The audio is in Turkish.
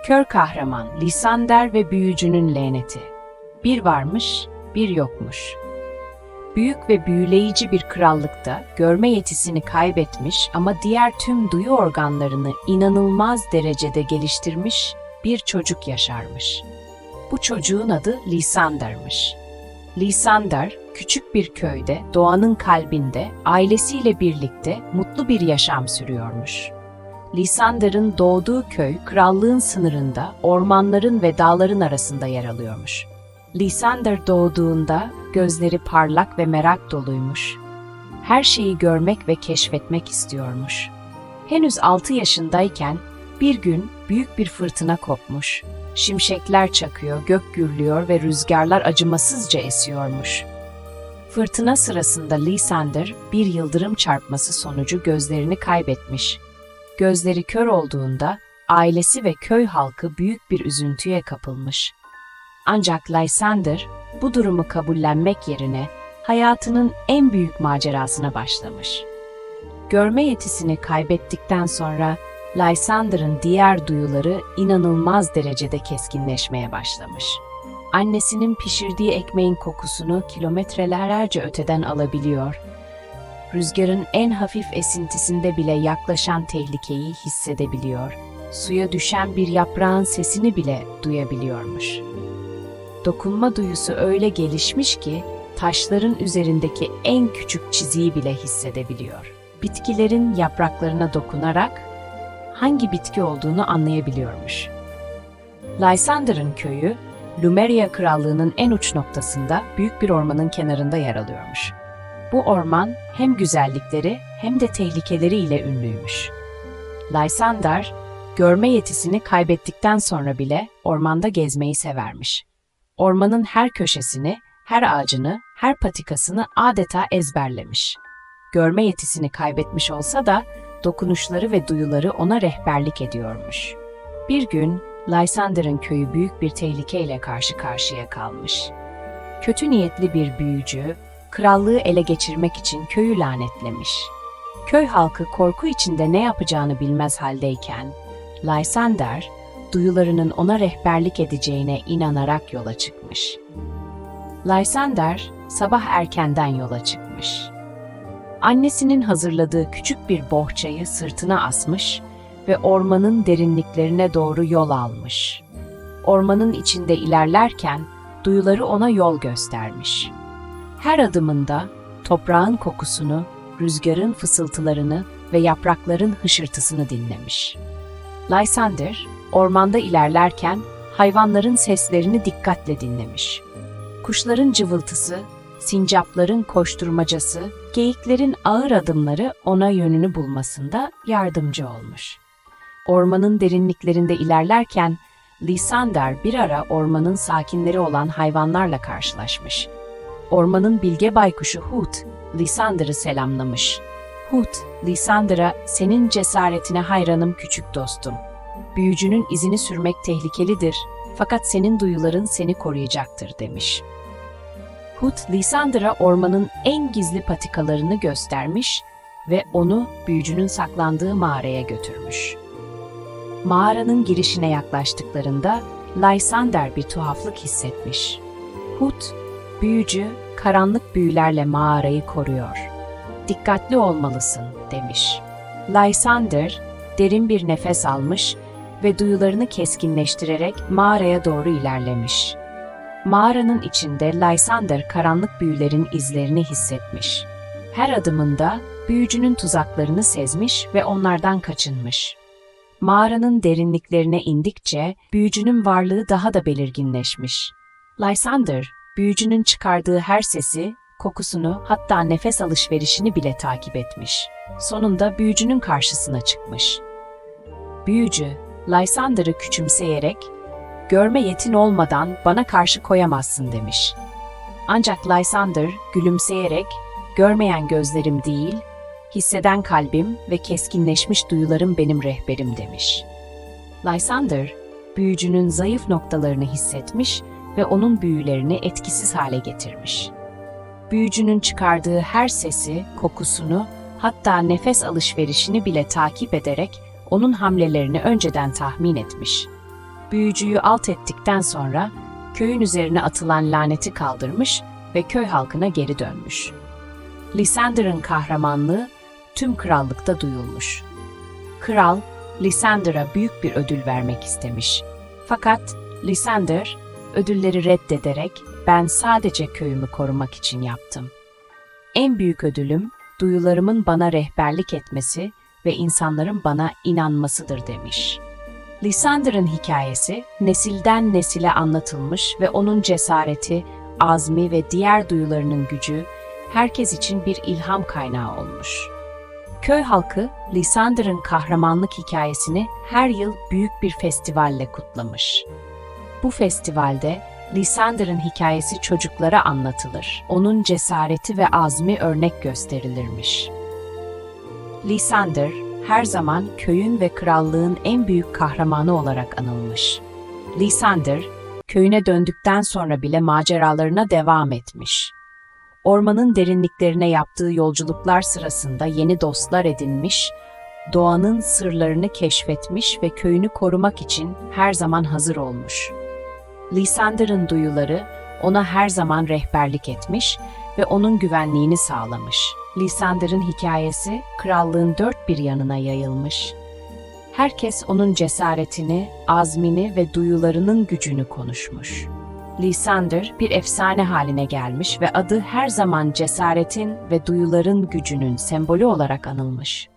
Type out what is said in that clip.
Kör kahraman, Lysander ve büyücünün laneti. Bir varmış, bir yokmuş. Büyük ve büyüleyici bir krallıkta görme yetisini kaybetmiş ama diğer tüm duyu organlarını inanılmaz derecede geliştirmiş bir çocuk yaşarmış. Bu çocuğun adı Lysander'mış. Lysander, küçük bir köyde, doğanın kalbinde, ailesiyle birlikte mutlu bir yaşam sürüyormuş. Lysander'ın doğduğu köy, krallığın sınırında, ormanların ve dağların arasında yer alıyormuş. Lysander doğduğunda gözleri parlak ve merak doluymuş. Her şeyi görmek ve keşfetmek istiyormuş. Henüz 6 yaşındayken bir gün büyük bir fırtına kopmuş. Şimşekler çakıyor, gök gürlüyor ve rüzgarlar acımasızca esiyormuş. Fırtına sırasında Lysander bir yıldırım çarpması sonucu gözlerini kaybetmiş. Gözleri kör olduğunda ailesi ve köy halkı büyük bir üzüntüye kapılmış. Ancak Lysander bu durumu kabullenmek yerine hayatının en büyük macerasına başlamış. Görme yetisini kaybettikten sonra Lysander'ın diğer duyuları inanılmaz derecede keskinleşmeye başlamış. Annesinin pişirdiği ekmeğin kokusunu kilometrelerce öteden alabiliyor, rüzgarın en hafif esintisinde bile yaklaşan tehlikeyi hissedebiliyor, suya düşen bir yaprağın sesini bile duyabiliyormuş. Dokunma duyusu öyle gelişmiş ki taşların üzerindeki en küçük çiziyi bile hissedebiliyor. Bitkilerin yapraklarına dokunarak hangi bitki olduğunu anlayabiliyormuş. Lysander'ın köyü, Lumeria Krallığı'nın en uç noktasında büyük bir ormanın kenarında yer alıyormuş. Bu orman hem güzellikleri hem de tehlikeleriyle ünlüymüş. Lysander, görme yetisini kaybettikten sonra bile ormanda gezmeyi severmiş. Ormanın her köşesini, her ağacını, her patikasını adeta ezberlemiş. Görme yetisini kaybetmiş olsa da dokunuşları ve duyuları ona rehberlik ediyormuş. Bir gün Lysander'ın köyü büyük bir tehlikeyle karşı karşıya kalmış. Kötü niyetli bir büyücü, krallığı ele geçirmek için köyü lanetlemiş. Köy halkı korku içinde ne yapacağını bilmez haldeyken, Lysander, duyularının ona rehberlik edeceğine inanarak yola çıkmış. Lysander, sabah erkenden yola çıkmış. Annesinin hazırladığı küçük bir bohçayı sırtına asmış ve ormanın derinliklerine doğru yol almış. Ormanın içinde ilerlerken duyuları ona yol göstermiş. Her adımında toprağın kokusunu, rüzgarın fısıltılarını ve yaprakların hışırtısını dinlemiş. Lysander, ormanda ilerlerken hayvanların seslerini dikkatle dinlemiş. Kuşların cıvıltısı, sincapların koşturmacası, geyiklerin ağır adımları ona yönünü bulmasında yardımcı olmuş. Ormanın derinliklerinde ilerlerken Lysander bir ara ormanın sakinleri olan hayvanlarla karşılaşmış. Ormanın bilge baykuşu Hoot, Lysander'ı selamlamış. Hoot, Lysander'a "Senin cesaretine hayranım küçük dostum. Büyücünün izini sürmek tehlikelidir, fakat senin duyuların seni koruyacaktır," demiş. Hoot, Lysander'a ormanın en gizli patikalarını göstermiş ve onu büyücünün saklandığı mağaraya götürmüş. Mağaranın girişine yaklaştıklarında Lysander bir tuhaflık hissetmiş. Hoot, büyücü karanlık büyülerle mağarayı koruyor. "Dikkatli olmalısın," demiş. Lysander derin bir nefes almış ve duyularını keskinleştirerek mağaraya doğru ilerlemiş. Mağaranın içinde Lysander karanlık büyülerin izlerini hissetmiş. Her adımında büyücünün tuzaklarını sezmiş ve onlardan kaçınmış. Mağaranın derinliklerine indikçe büyücünün varlığı daha da belirginleşmiş. Lysander, büyücünün çıkardığı her sesi, kokusunu, hatta nefes alışverişini bile takip etmiş. Sonunda büyücünün karşısına çıkmış. Büyücü, Lysander'ı küçümseyerek, "Görme yetin olmadan bana karşı koyamazsın," demiş. Ancak Lysander gülümseyerek, "Görmeyen gözlerim değil, hisseden kalbim ve keskinleşmiş duyularım benim rehberim," demiş. Lysander, büyücünün zayıf noktalarını hissetmiş ve onun büyülerini etkisiz hale getirmiş. Büyücünün çıkardığı her sesi, kokusunu, hatta nefes alışverişini bile takip ederek onun hamlelerini önceden tahmin etmiş. Büyücüyü alt ettikten sonra köyün üzerine atılan laneti kaldırmış ve köy halkına geri dönmüş. Lysander'ın kahramanlığı tüm krallıkta duyulmuş. Kral, Lysander'a büyük bir ödül vermek istemiş. Fakat Lysander, ödülleri reddederek ben sadece köyümü korumak için yaptım. En büyük ödülüm, duyularımın bana rehberlik etmesi ve insanların bana inanmasıdır demiş. Lysander'ın hikayesi nesilden nesile anlatılmış ve onun cesareti, azmi ve diğer duyularının gücü herkes için bir ilham kaynağı olmuş. Köy halkı Lysander'ın kahramanlık hikayesini her yıl büyük bir festivalle kutlamış. Bu festivalde Lysander'ın hikayesi çocuklara anlatılır. Onun cesareti ve azmi örnek gösterilirmiş. Lysander her zaman köyün ve krallığın en büyük kahramanı olarak anılmış. Lysander, köyüne döndükten sonra bile maceralarına devam etmiş. Ormanın derinliklerine yaptığı yolculuklar sırasında yeni dostlar edinmiş, doğanın sırlarını keşfetmiş ve köyünü korumak için her zaman hazır olmuş. Lysander'ın duyuları ona her zaman rehberlik etmiş ve onun güvenliğini sağlamış. Lysander'ın hikayesi krallığın dört bir yanına yayılmış. Herkes onun cesaretini, azmini ve duyularının gücünü konuşmuş. Lysander bir efsane haline gelmiş ve adı her zaman cesaretin ve duyuların gücünün sembolü olarak anılmış.